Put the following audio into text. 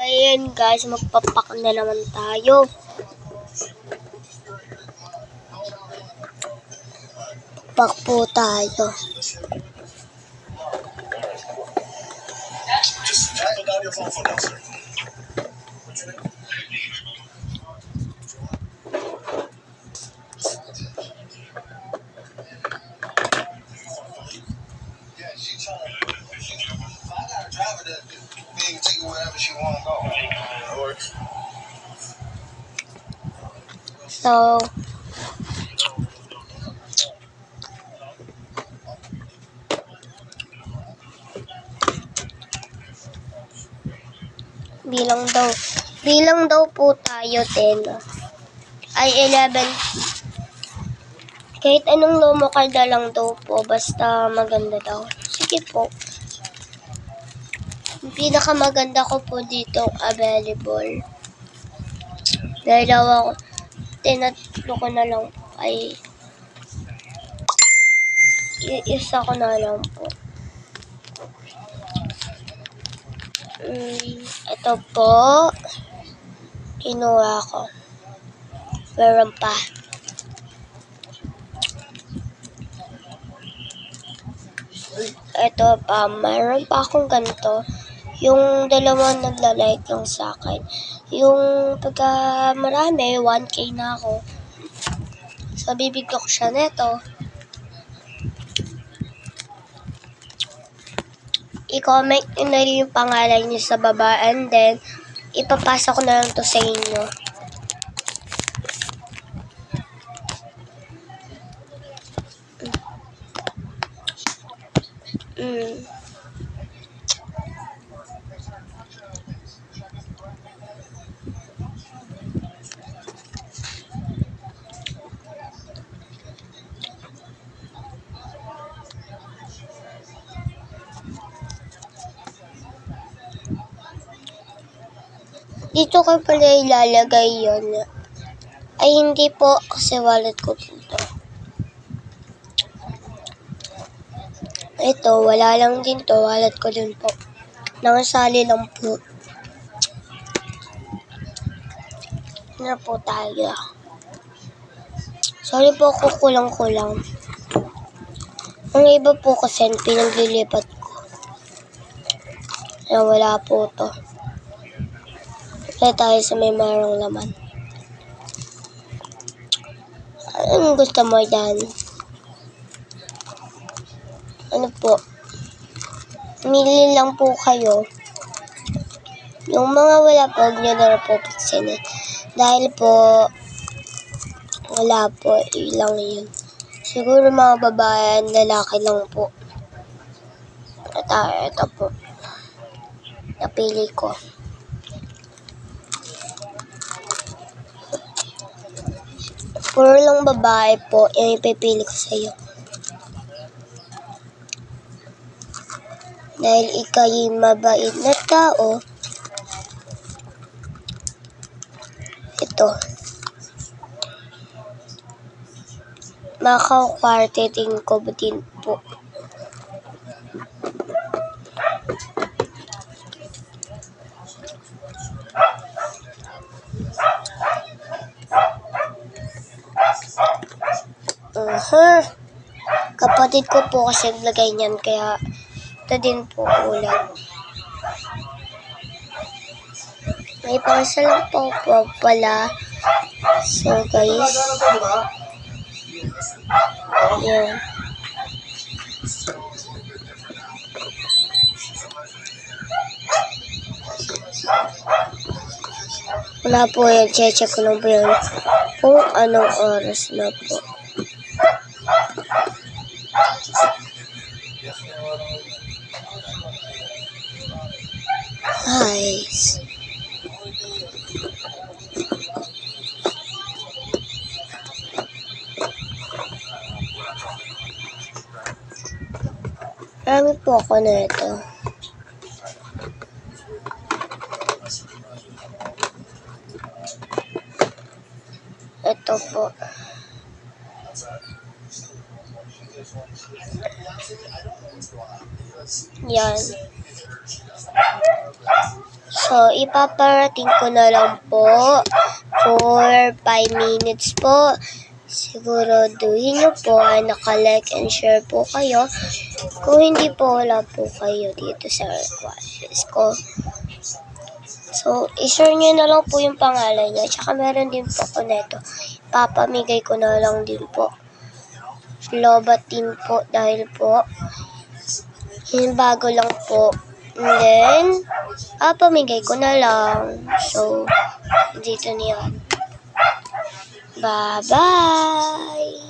Ayan guys, magpapak na naman tayo. Pak po tayo. Just put down your phone for now, sir. Yeah, she trying to. I got a driver that can take her wherever she want to go. That works. So, bilang daw po tayo 10. Ay 11. Kahit anong local na lang daw po, basta maganda daw. Sige po. Yung pinakamaganda ko po dito available. Dahil ako, tinatlo ko na lang po ay isa ko na lang po. Ito po. Kinuha ko. Meron pa. Ito pa. Meron pa akong ganito. Yung dalawa nagla-like lang sa akin. Yung pagka marami, 1K na ako. So, bibigyan ko siya neto. I-comment nyo na rin yung pangalan nyo sa baba and then, ipapasa ko na lang to sa inyo. Dito ko pala ilalagay yun. Ay, hindi po kasi wallet ko dito. Ito, wala lang din to. Wallet ko din po. Nakasali lang po. Na po tayo. Sorry po kung kulang-kulang. Ang iba po kasi pinaglilipat ko. Na wala po to. Kaya tayo sa may marang laman. Anong gusto mo dyan? Ano po? Mili lang po kayo. Yung mga wala po, huwag nyo na po piksin. Dahil po, wala po, ilang yun. Siguro mga babae, lalaki lang po. Ito po. Napili ko. Puro lang babae po, yung ipipili ko sa iyo. Dahil ika'y mabait na tao, ito. Makakwarteting ko din po. Kapatid ko po kasi naglagay niyan, kaya ito din po ulam. May parcel lang po pala. So guys, yan. Wala po yan, check ko lang po yan kung anong oras na po. Guys, marami po ako na ito. Ito po. Yan. So, ipaparating ko na lang po for 5 minutes po. Siguraduhin nyo po ay naka-like and share po kayo. Kung hindi po, wala po kayo dito sa request ko. So, i-share nyo na lang po yung pangalan nyo. Tsaka meron din po ako neto. Papamigay ko na lang din po. Lobat din po dahil po yung bago lang po. And then, papamigay ko na lang. So, dito niyan. Bye-bye!